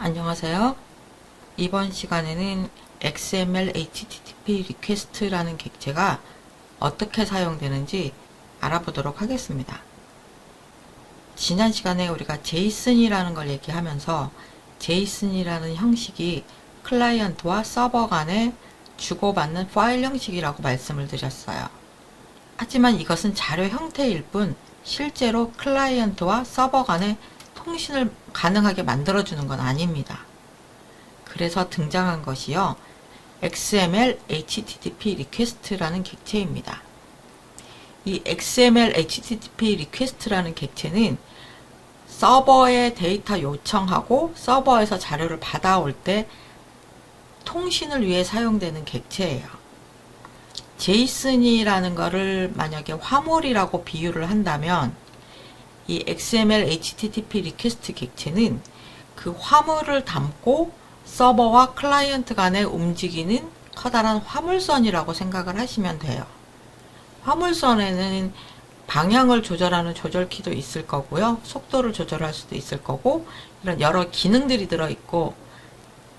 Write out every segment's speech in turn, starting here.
안녕하세요. 이번 시간에는 XML HTTP 리퀘스트라는 객체가 어떻게 사용되는지 알아보도록 하겠습니다. 지난 시간에 우리가 제이슨이라는 걸 얘기하면서 제이슨이라는 형식이 클라이언트와 서버 간에 주고받는 파일 형식이라고 말씀을 드렸어요. 하지만 이것은 자료 형태일 뿐 실제로 클라이언트와 서버 간에 통신을 가능하게 만들어주는 건 아닙니다. 그래서 등장한 것이요, XML HTTP 리퀘스트라는 객체입니다. 이 XML HTTP 리퀘스트라는 객체는 서버에 데이터 요청하고 서버에서 자료를 받아올 때 통신을 위해 사용되는 객체예요. 제이슨이라는 거를 만약에 화물이라고 비유를 한다면 이 XML HTTP 리퀘스트 객체는 그 화물을 담고 서버와 클라이언트 간에 움직이는 커다란 화물선이라고 생각을 하시면 돼요. 화물선에는 방향을 조절하는 조절키도 있을 거고요. 속도를 조절할 수도 있을 거고, 이런 여러 기능들이 들어있고,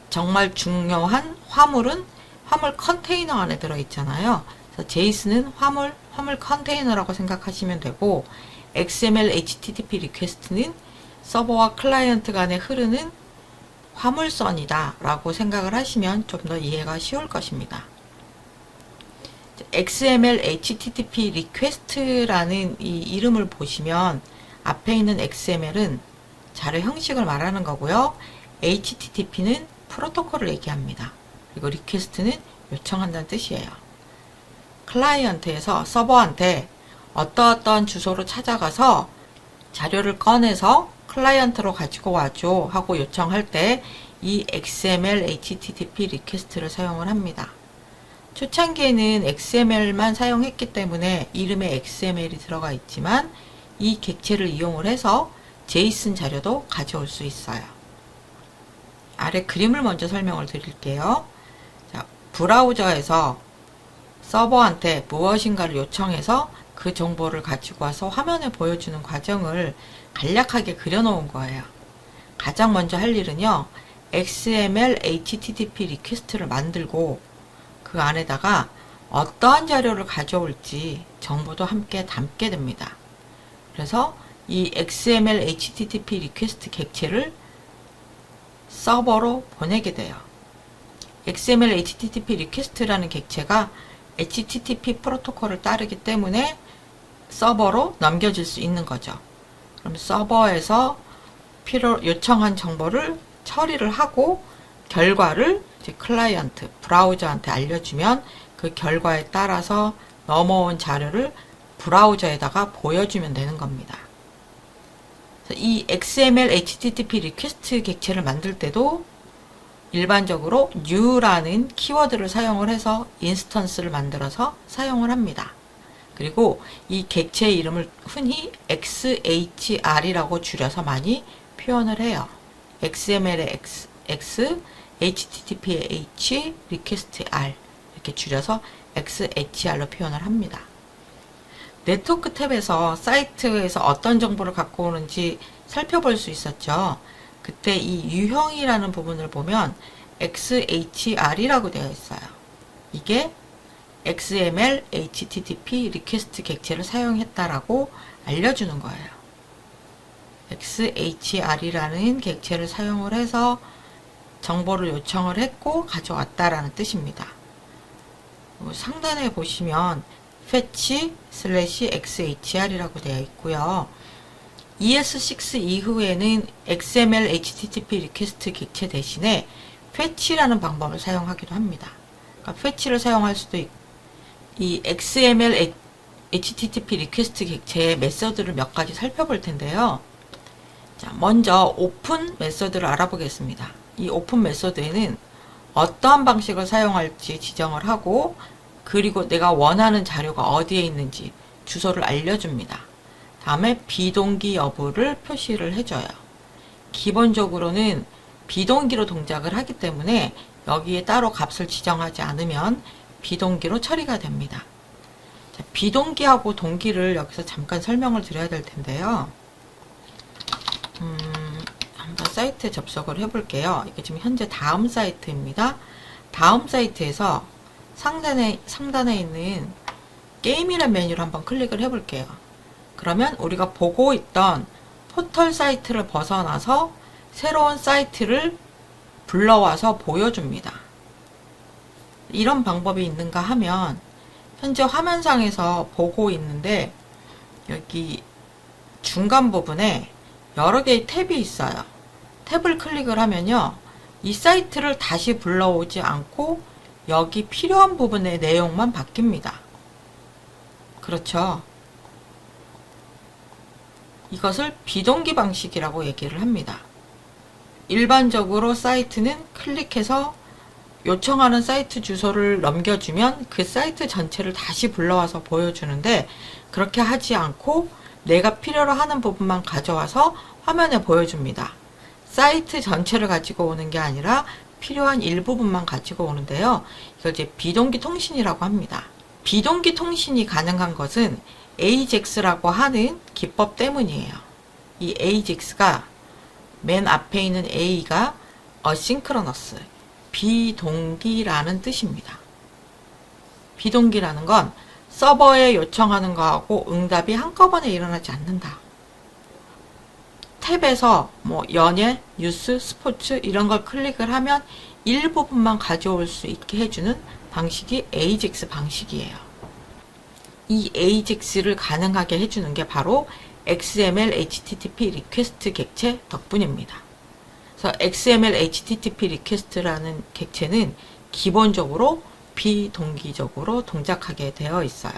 정말 중요한 화물은 화물 컨테이너 안에 들어있잖아요. 그래서 제이슨은 화물 컨테이너라고 생각하시면 되고, XML HTTP 리퀘스트는 서버와 클라이언트 간에 흐르는 화물선이다 라고 생각을 하시면 좀 더 이해가 쉬울 것입니다. XML HTTP 리퀘스트라는 이 이름을 보시면 앞에 있는 XML은 자료 형식을 말하는 거고요. HTTP는 프로토콜을 얘기합니다. 그리고 리퀘스트는 요청한다는 뜻이에요. 클라이언트에서 서버한테 어떠어떠한 주소로 찾아가서 자료를 꺼내서 클라이언트로 가지고 와줘 하고 요청할 때 이 XML HTTP 리퀘스트를 사용을 합니다. 초창기에는 XML만 사용했기 때문에 이름에 XML이 들어가 있지만 이 객체를 이용을 해서 제이슨 자료도 가져올 수 있어요. 아래 그림을 먼저 설명을 드릴게요. 자, 브라우저에서 서버한테 무엇인가를 요청해서 그 정보를 가지고 와서 화면에 보여주는 과정을 간략하게 그려놓은 거예요. 가장 먼저 할 일은요, XML HTTP 리퀘스트를 만들고 그 안에다가 어떠한 자료를 가져올지 정보도 함께 담게 됩니다. 그래서 이 XML HTTP 리퀘스트 객체를 서버로 보내게 돼요. XML HTTP 리퀘스트라는 객체가 HTTP 프로토콜을 따르기 때문에 서버로 넘겨질 수 있는 거죠. 그럼 서버에서 요청한 정보를 처리를 하고 결과를 이제 클라이언트, 브라우저한테 알려주면 그 결과에 따라서 넘어온 자료를 브라우저에다가 보여주면 되는 겁니다. 이 XML HTTP 리퀘스트 객체를 만들 때도 일반적으로 new라는 키워드를 사용을 해서 인스턴스를 만들어서 사용을 합니다. 그리고 이 객체의 이름을 흔히 XHR이라고 줄여서 많이 표현을 해요. XML의 X, HTTP의 H, 리퀘스트 R 이렇게 줄여서 XHR로 표현을 합니다. 네트워크 탭에서 사이트에서 어떤 정보를 갖고 오는지 살펴볼 수 있었죠. 그때 이 유형이라는 부분을 보면 XHR이라고 되어 있어요. 이게 XML HTTP 리퀘스트 객체를 사용했다라고 알려주는 거예요. XHR이라는 객체를 사용을 해서 정보를 요청을 했고 가져왔다라는 뜻입니다. 상단에 보시면 fetch/xhr이라고 되어 있고요. ES6 이후에는 XML HTTP 리퀘스트 객체 대신에 fetch라는 방법을 사용하기도 합니다. 그러니까 fetch를 사용할 수도 있고, 이 XML HTTP 리퀘스트 객체의 메서드를 몇 가지 살펴볼 텐데요. 자, 먼저 오픈 메서드를 알아보겠습니다. 이 오픈 메서드에는 어떠한 방식을 사용할지 지정을 하고, 그리고 내가 원하는 자료가 어디에 있는지 주소를 알려줍니다. 다음에 비동기 여부를 표시를 해줘요. 기본적으로는 비동기로 동작을 하기 때문에 여기에 따로 값을 지정하지 않으면 비동기로 처리가 됩니다. 자, 비동기하고 동기를 여기서 잠깐 설명을 드려야 될 텐데요. 한번 사이트에 접속을 해볼게요. 이게 지금 현재 다음 사이트입니다. 다음 사이트에서 상단에 있는 게임이란 메뉴를 한번 클릭을 해볼게요. 그러면 우리가 보고 있던 포털 사이트를 벗어나서 새로운 사이트를 불러와서 보여줍니다. 이런 방법이 있는가 하면 현재 화면상에서 보고 있는데 여기 중간 부분에 여러 개의 탭이 있어요. 탭을 클릭을 하면요, 이 사이트를 다시 불러오지 않고 여기 필요한 부분의 내용만 바뀝니다. 그렇죠. 이것을 비동기 방식이라고 얘기를 합니다. 일반적으로 사이트는 클릭해서 요청하는 사이트 주소를 넘겨주면 그 사이트 전체를 다시 불러와서 보여주는데, 그렇게 하지 않고 내가 필요로 하는 부분만 가져와서 화면에 보여줍니다. 사이트 전체를 가지고 오는 게 아니라 필요한 일부분만 가지고 오는데요. 이걸 이제 비동기 통신이라고 합니다. 비동기 통신이 가능한 것은 AJAX라고 하는 기법 때문이에요. 이 AJAX가 맨 앞에 있는 A가 asynchronous, 비동기라는 뜻입니다. 비동기라는 건 서버에 요청하는 거하고 응답이 한꺼번에 일어나지 않는다. 탭에서 뭐 연예, 뉴스, 스포츠 이런 걸 클릭을 하면 일부분만 가져올 수 있게 해주는 방식이 AJAX 방식이에요. 이 AJAX를 가능하게 해주는 게 바로 XML HTTP 리퀘스트 객체 덕분입니다. 그래서 XML HTTP 리퀘스트라는 객체는 기본적으로 비동기적으로 동작하게 되어 있어요.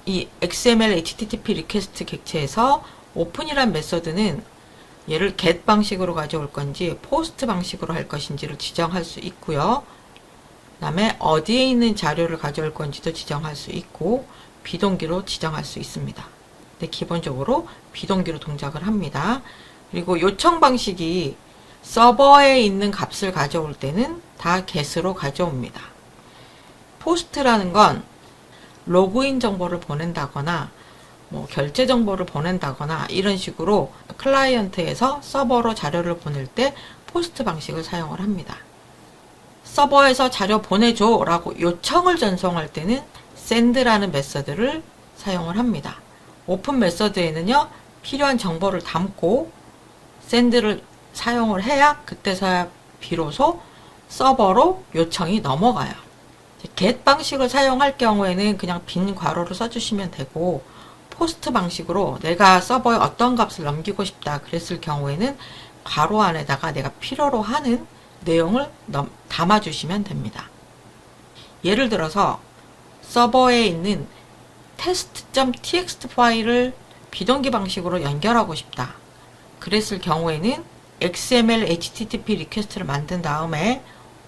이 XML HTTP 리퀘스트 객체에서 오픈이란 메서드는 얘를 get 방식으로 가져올 건지 post 방식으로 할 것인지를 지정할 수 있고요. 그 다음에 어디에 있는 자료를 가져올 건지도 지정할 수 있고 비동기로 지정할 수 있습니다. 근데 기본적으로 비동기로 동작을 합니다. 그리고 요청 방식이 서버에 있는 값을 가져올 때는 다 get으로 가져옵니다. post라는 건 로그인 정보를 보낸다거나 뭐 결제 정보를 보낸다거나 이런 식으로 클라이언트에서 서버로 자료를 보낼 때 포스트 방식을 사용을 합니다. 서버에서 자료 보내줘 라고 요청을 전송할 때는 send라는 메서드를 사용을 합니다. 오픈 메서드에는요, 필요한 정보를 담고 send를 사용을 해야 그때서야 비로소 서버로 요청이 넘어가요. get 방식을 사용할 경우에는 그냥 빈 괄호를 써주시면 되고, 포스트 방식으로 내가 서버에 어떤 값을 넘기고 싶다 그랬을 경우에는 괄호 안에다가 내가 필요로 하는 내용을 담아주시면 됩니다. 예를 들어서 서버에 있는 test.txt 파일을 비동기 방식으로 연결하고 싶다 그랬을 경우에는 XML HTTP 리퀘스트를 만든 다음에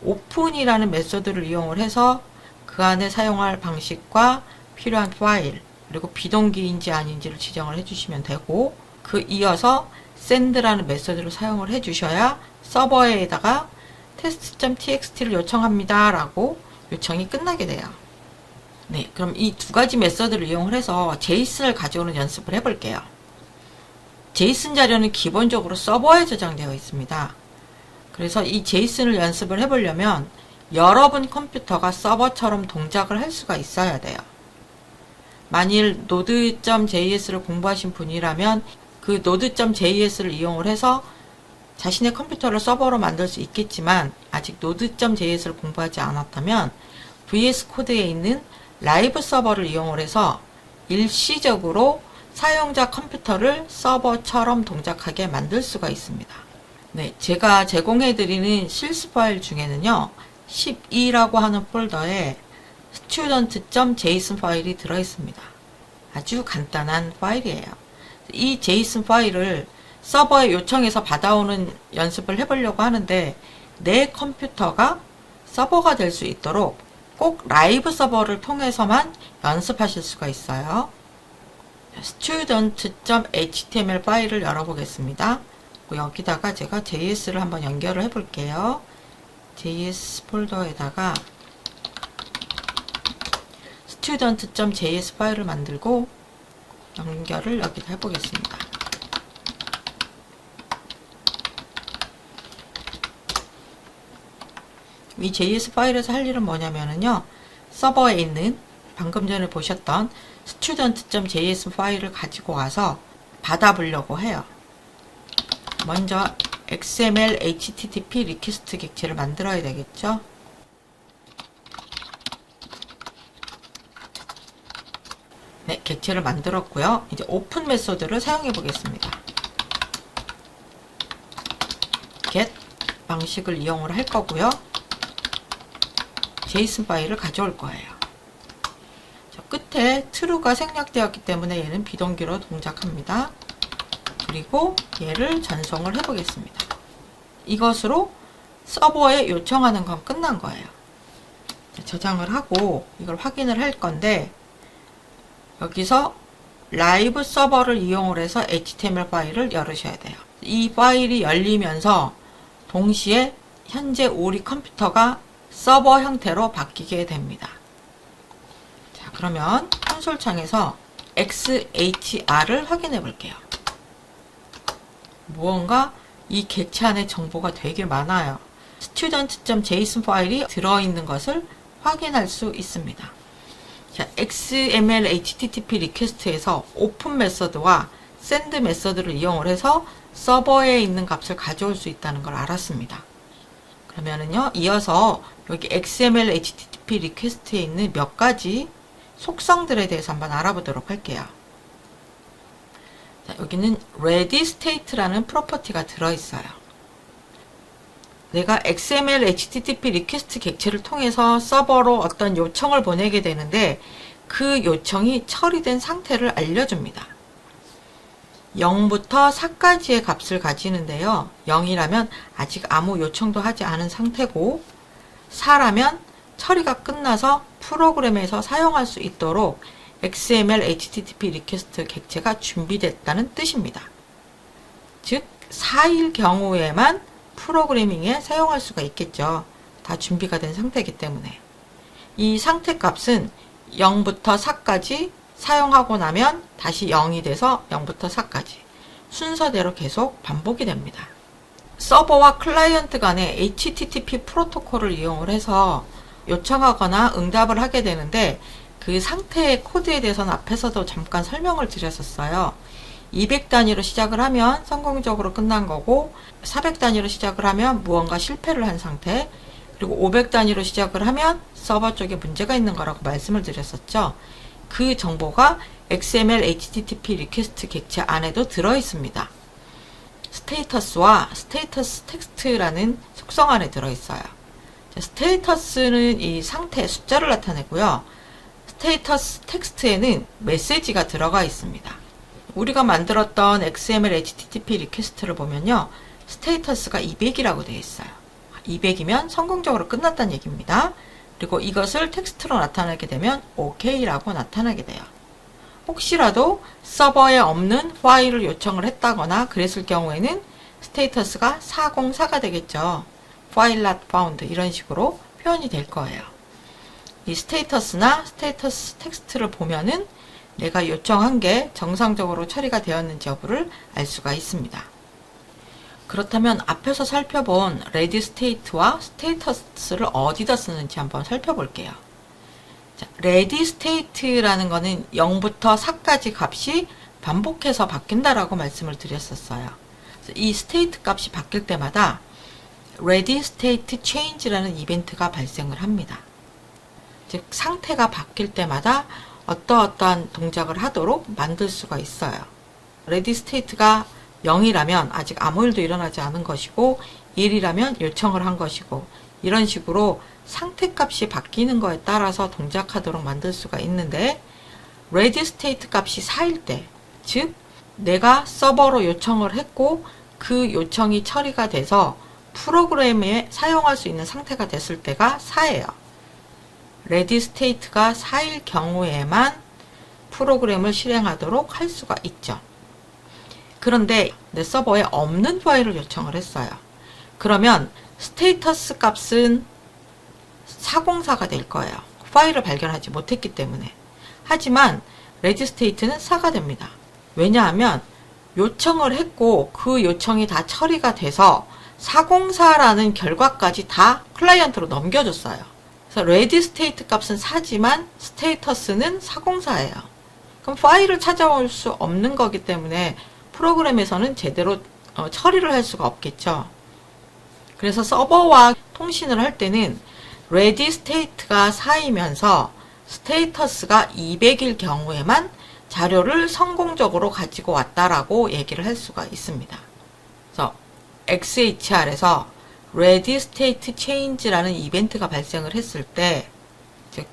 open이라는 메소드를 이용을 해서 그 안에 사용할 방식과 필요한 파일 그리고 비동기인지 아닌지를 지정을 해주시면 되고, 그 이어서 send라는 메소드를 사용을 해주셔야 서버에다가 test.txt를 요청합니다 라고 요청이 끝나게 돼요. 네, 그럼 이 두 가지 메소드를 이용을 해서 제이슨을 가져오는 연습을 해볼게요. 제이슨 자료는 기본적으로 서버에 저장되어 있습니다. 그래서 이 제이슨을 연습을 해보려면 여러분 컴퓨터가 서버처럼 동작을 할 수가 있어야 돼요. 만일 node.js를 공부하신 분이라면 그 node.js를 이용을 해서 자신의 컴퓨터를 서버로 만들 수 있겠지만, 아직 node.js를 공부하지 않았다면 VS 코드에 있는 라이브 서버를 이용을 해서 일시적으로 사용자 컴퓨터를 서버처럼 동작하게 만들 수가 있습니다. 네, 제가 제공해드리는 실습 파일 중에는요, 12라고 하는 폴더에 student.json 파일이 들어있습니다. 아주 간단한 파일이에요. 이 JSON 파일을 서버에 요청해서 받아오는 연습을 해보려고 하는데, 내 컴퓨터가 서버가 될 수 있도록 꼭 라이브 서버를 통해서만 연습하실 수가 있어요. student.html 파일을 열어보겠습니다. 여기다가 제가 JS를 한번 연결을 해볼게요. JS 폴더에다가 student.js 파일을 만들고 연결을 여기다 해보겠습니다. 이 JS 파일에서 할 일은 뭐냐면요. 서버에 있는 방금 전에 보셨던 student.js 파일을 가지고 와서 받아보려고 해요. 먼저 XML HTTP 리퀘스트 객체를 만들어야 되겠죠. 네, 객체를 만들었고요. 이제 오픈 메소드를 사용해 보겠습니다. get 방식을 이용을 할 거고요. JSON 파일을 가져올 거예요. 끝에 true가 생략되었기 때문에 얘는 비동기로 동작합니다. 그리고 얘를 전송을 해보겠습니다. 이것으로 서버에 요청하는 건 끝난 거예요. 저장을 하고 이걸 확인을 할 건데, 여기서 라이브 서버를 이용을 해서 HTML 파일을 열으셔야 돼요. 이 파일이 열리면서 동시에 현재 우리 컴퓨터가 서버 형태로 바뀌게 됩니다. 자, 그러면 콘솔 창에서 XHR을 확인해 볼게요. 무언가 이 객체 안에 정보가 되게 많아요. student.json 파일이 들어있는 것을 확인할 수 있습니다. 자, XML HTTP 리퀘스트에서 오픈 메서드와 send 메서드를 이용을 해서 서버에 있는 값을 가져올 수 있다는 걸 알았습니다. 그러면은요, 이어서 여기 XML HTTP 리퀘스트에 있는 몇 가지 속성들에 대해서 한번 알아보도록 할게요. 자, 여기는 ready state라는 프로퍼티가 들어있어요. 내가 XML HTTP 리퀘스트 객체를 통해서 서버로 어떤 요청을 보내게 되는데 그 요청이 처리된 상태를 알려줍니다. 0부터 4까지의 값을 가지는데요. 0이라면 아직 아무 요청도 하지 않은 상태고, 4라면 처리가 끝나서 프로그램에서 사용할 수 있도록 XML HTTP 리퀘스트 객체가 준비됐다는 뜻입니다. 즉 4일 경우에만 프로그래밍에 사용할 수가 있겠죠. 다 준비가 된 상태이기 때문에. 이 상태 값은 0부터 4까지 사용하고 나면 다시 0이 돼서 0부터 4까지 순서대로 계속 반복이 됩니다. 서버와 클라이언트 간의 HTTP 프로토콜을 이용을 해서 요청하거나 응답을 하게 되는데, 그 상태의 코드에 대해서는 앞에서도 잠깐 설명을 드렸었어요. 200단위로 시작을 하면 성공적으로 끝난 거고, 400단위로 시작을 하면 무언가 실패를 한 상태, 그리고 500단위로 시작을 하면 서버 쪽에 문제가 있는 거라고 말씀을 드렸었죠. 그 정보가 XML HTTP 리퀘스트 객체 안에도 들어 있습니다. 스테이터스와 스테이터스 텍스트라는 속성 안에 들어 있어요. 스테이터스는 이 상태 숫자를 나타내고요. 스테이터스 텍스트에는 메시지가 들어가 있습니다. 우리가 만들었던 XML HTTP 리퀘스트를 보면요, 스테이터스가 200이라고 되어 있어요. 200이면 성공적으로 끝났다는 얘기입니다. 그리고 이것을 텍스트로 나타내게 되면 OK라고 나타나게 돼요. 혹시라도 서버에 없는 파일을 요청을 했다거나 그랬을 경우에는 스테이터스가 404가 되겠죠. File not found 이런 식으로 표현이 될 거예요. 이 스테이터스나 스테이터스 텍스트를 보면은 내가 요청한 게 정상적으로 처리가 되었는지 여부를 알 수가 있습니다. 그렇다면 앞에서 살펴본 ready state와 스테이터스를 어디다 쓰는지 한번 살펴볼게요. 자, ready state라는 거는 0부터 4까지 값이 반복해서 바뀐다라고 말씀을 드렸었어요. 이 state 값이 바뀔 때마다 ready state change라는 이벤트가 발생을 합니다. 즉 상태가 바뀔 때마다 어떠어떠한 동작을 하도록 만들 수가 있어요. ready state가 0이라면 아직 아무 일도 일어나지 않은 것이고, 1이라면 요청을 한 것이고, 이런 식으로 상태값이 바뀌는 거에 따라서 동작하도록 만들 수가 있는데, ready state 값이 4일 때, 즉 내가 서버로 요청을 했고 그 요청이 처리가 돼서 프로그램에 사용할 수 있는 상태가 됐을 때가 4예요. ready state가 4일 경우에만 프로그램을 실행하도록 할 수가 있죠. 그런데 내 서버에 없는 파일을 요청을 했어요. 그러면 스테이터스 값은 404가 될 거예요. 파일을 발견하지 못했기 때문에. 하지만 ready state는 4가 됩니다. 왜냐하면 요청을 했고 그 요청이 다 처리가 돼서 404라는 결과까지 다 클라이언트로 넘겨줬어요. 그래서 ready state 값은 4지만 스테이터스는 404예요. 그럼 파일을 찾아올 수 없는 거기 때문에 프로그램에서는 제대로 처리를 할 수가 없겠죠. 그래서 서버와 통신을 할 때는 ready state가 4이면서 스테이터스가 200일 경우에만 자료를 성공적으로 가지고 왔다라고 얘기를 할 수가 있습니다. 그래서 XHR에서 ready state change라는 이벤트가 발생을 했을 때, 즉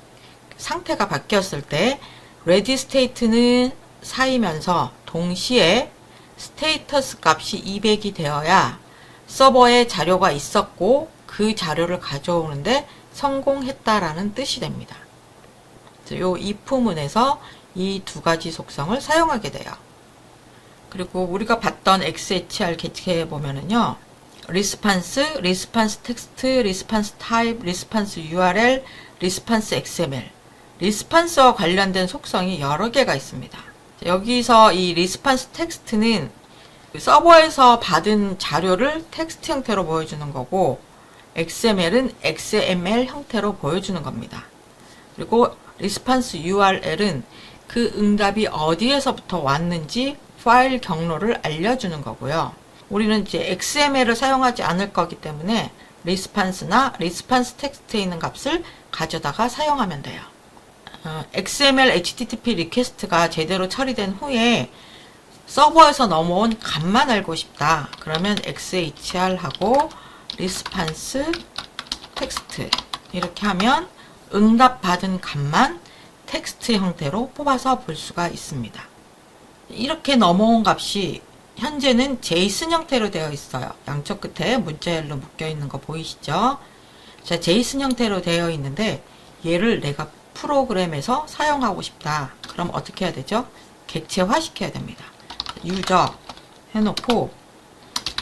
상태가 바뀌었을 때 ready state는 4이면서 동시에 스테이터스 값이 200이 되어야 서버에 자료가 있었고 그 자료를 가져오는데 성공했다라는 뜻이 됩니다. 이 if문에서 이 두 가지 속성을 사용하게 돼요. 그리고 우리가 봤던 XHR 객체에 보면은요, response, response text, response type, response URL, response XML, response와 관련된 속성이 여러 개가 있습니다. 여기서 이 response text는 서버에서 받은 자료를 텍스트 형태로 보여주는 거고, XML은 XML 형태로 보여주는 겁니다. 그리고 response URL은 그 응답이 어디에서부터 왔는지 파일 경로를 알려주는 거고요. 우리는 이제 XML을 사용하지 않을 거기 때문에 response나 response 텍스트에 있는 값을 가져다가 사용하면 돼요. XML HTTP 리퀘스트가 제대로 처리된 후에 서버에서 넘어온 값만 알고 싶다. 그러면 XHR하고 response 텍스트 이렇게 하면 응답 받은 값만 텍스트 형태로 뽑아서 볼 수가 있습니다. 이렇게 넘어온 값이 현재는 JSON 형태로 되어 있어요. 양쪽 끝에 문자열로 묶여 있는 거 보이시죠? 자, JSON 형태로 되어 있는데 얘를 내가 프로그램에서 사용하고 싶다. 그럼 어떻게 해야 되죠? 객체화 시켜야 됩니다. 유저 해놓고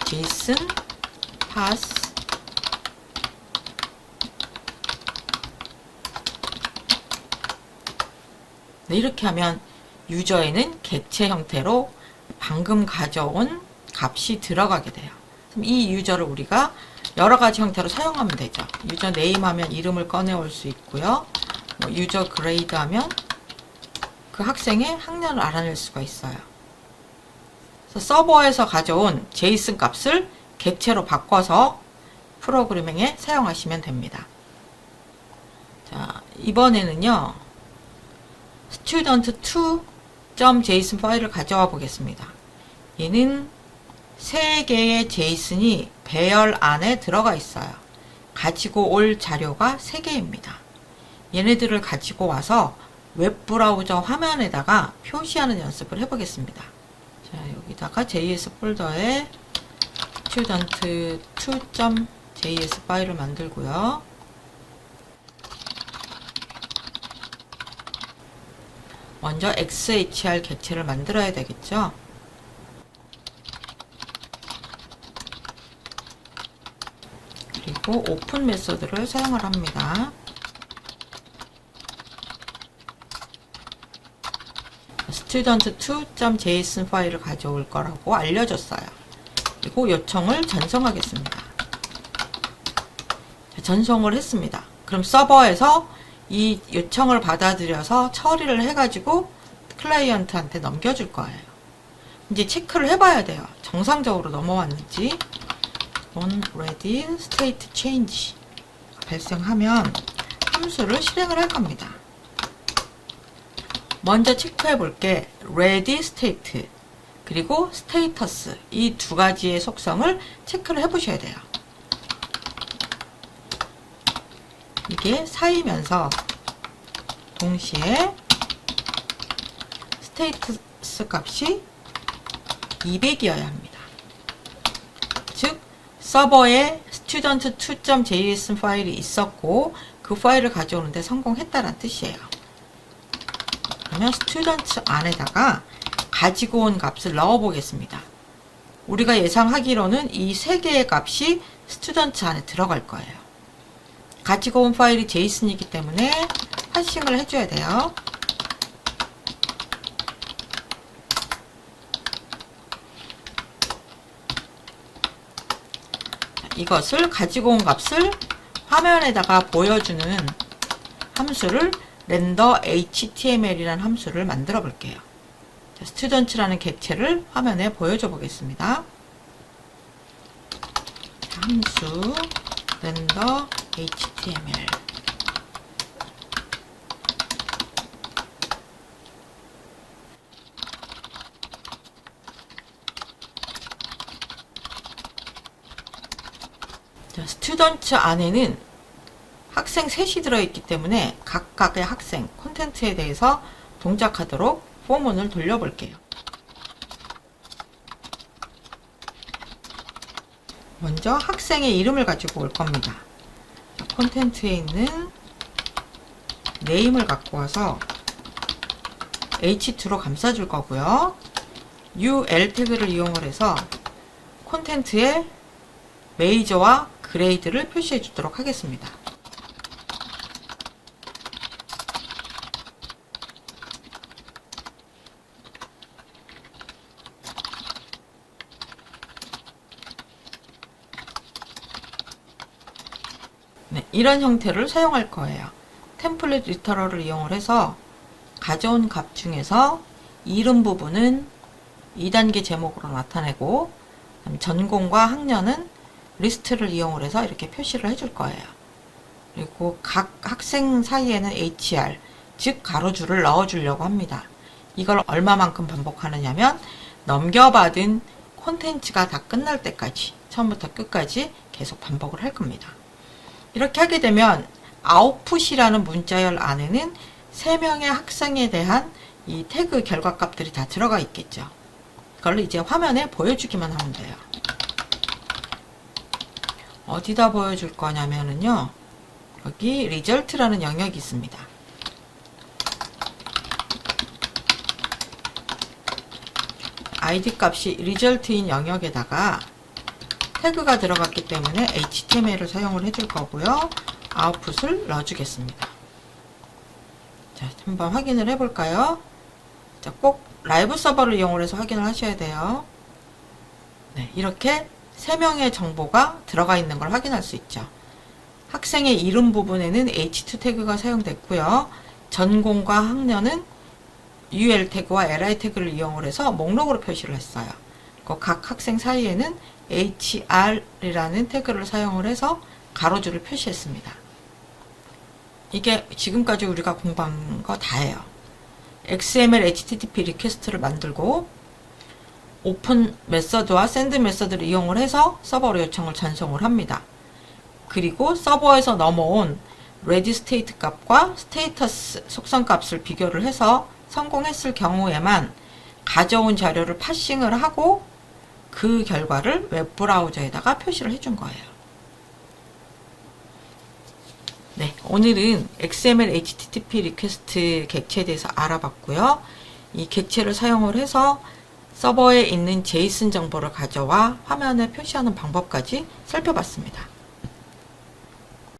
JSON pass 이렇게 하면 유저에는 객체 형태로 방금 가져온 값이 들어가게 돼요. 그럼 이 유저를 우리가 여러 가지 형태로 사용하면 되죠. 유저 네임 하면 이름을 꺼내올 수 있고요. 유저 그레이드 하면 그 학생의 학년을 알아낼 수가 있어요. 그래서 서버에서 가져온 JSON 값을 객체로 바꿔서 프로그래밍에 사용하시면 됩니다. 자, 이번에는요. student2.json 파일을 가져와 보겠습니다. 얘는 3개의 JSON이 배열 안에 들어가 있어요. 가지고 올 자료가 3개입니다. 얘네들을 가지고 와서 웹브라우저 화면에다가 표시하는 연습을 해보겠습니다. 자, 여기다가 JS 폴더에 student2.js 파일을 만들고요. 먼저 XHR 객체를 만들어야 되겠죠. 그리고 오픈 메소드를 사용을 합니다. student2.json 파일을 가져올 거라고 알려줬어요. 그리고 요청을 전송하겠습니다. 전송을 했습니다. 그럼 서버에서 이 요청을 받아들여서 처리를 해가지고 클라이언트한테 넘겨줄 거예요. 이제 체크를 해봐야 돼요. 정상적으로 넘어왔는지. on ready state change 발생하면 함수를 실행을 할 겁니다. 먼저 체크해 볼게 ready state 그리고 status 이 두 가지의 속성을 체크를 해 보셔야 돼요. 이게 4이면서 동시에 스테이터스 값이 200이어야 합니다. 즉 서버에 student2.json 파일이 있었고 그 파일을 가져오는데 성공했다는 뜻이에요. 그러면 student 안에다가 가지고 온 값을 넣어 보겠습니다. 우리가 예상하기로는 이 3개의 값이 student 안에 들어갈 거예요. 가지고 온 파일이 JSON이기 때문에 파싱을 해줘야 돼요. 이것을 가지고 온 값을 화면에다가 보여주는 함수를 render html이라는 함수를 만들어 볼게요. 스튜던트라는 객체를 화면에 보여줘 보겠습니다. 함수 render html. 자, 스튜던트 안에는 학생 셋이 들어있기 때문에 각각의 학생 콘텐츠에 대해서 동작하도록 포문을 돌려볼게요. 먼저 학생의 이름을 가지고 올 겁니다. 콘텐츠에 있는 네임을 갖고 와서 h2로 감싸줄 거고요. ul 태그를 이용을 해서 콘텐츠에 메이저와 그레이드를 표시해 주도록 하겠습니다. 네, 이런 형태를 사용할 거예요. 템플릿 리터럴을 이용을 해서 가져온 값 중에서 이름 부분은 2단계 제목으로 나타내고 전공과 학년은 리스트를 이용을 해서 이렇게 표시를 해줄 거예요. 그리고 각 학생 사이에는 HR, 즉 가로줄을 넣어주려고 합니다. 이걸 얼마만큼 반복하느냐면 넘겨받은 콘텐츠가 다 끝날 때까지, 처음부터 끝까지 계속 반복을 할 겁니다. 이렇게 하게 되면 아웃풋이라는 문자열 안에는 3명의 학생에 대한 이 태그 결과값들이 다 들어가 있겠죠. 그걸 이제 화면에 보여주기만 하면 돼요. 어디다 보여줄 거냐면요, 여기 result라는 영역이 있습니다. id 값이 result인 영역에다가 태그가 들어갔기 때문에 html을 사용을 해줄 거고요. 아웃풋을 넣어주겠습니다. 자, 한번 확인을 해볼까요? 자, 꼭 라이브 서버를 이용을 해서 확인을 하셔야 돼요. 네, 이렇게 3명의 정보가 들어가 있는 걸 확인할 수 있죠. 학생의 이름 부분에는 h2 태그가 사용됐고요. 전공과 학년은 ul 태그와 li 태그를 이용을 해서 목록으로 표시를 했어요. 각 학생 사이에는 hr이라는 태그를 사용을 해서 가로줄을 표시했습니다. 이게 지금까지 우리가 공부한 거 다예요. XML HTTP 리퀘스트를 만들고 오픈 메서드와 샌드 메서드를 이용을 해서 서버로 요청을 전송을 합니다. 그리고 서버에서 넘어온 ready state 값과 스테이터스 속성 값을 비교를 해서 성공했을 경우에만 가져온 자료를 파싱을 하고 그 결과를 웹브라우저에다가 표시를 해준 거예요. 네, 오늘은 XML HTTP 리퀘스트 객체에 대해서 알아봤고요. 이 객체를 사용을 해서 서버에 있는 JSON 정보를 가져와 화면에 표시하는 방법까지 살펴봤습니다.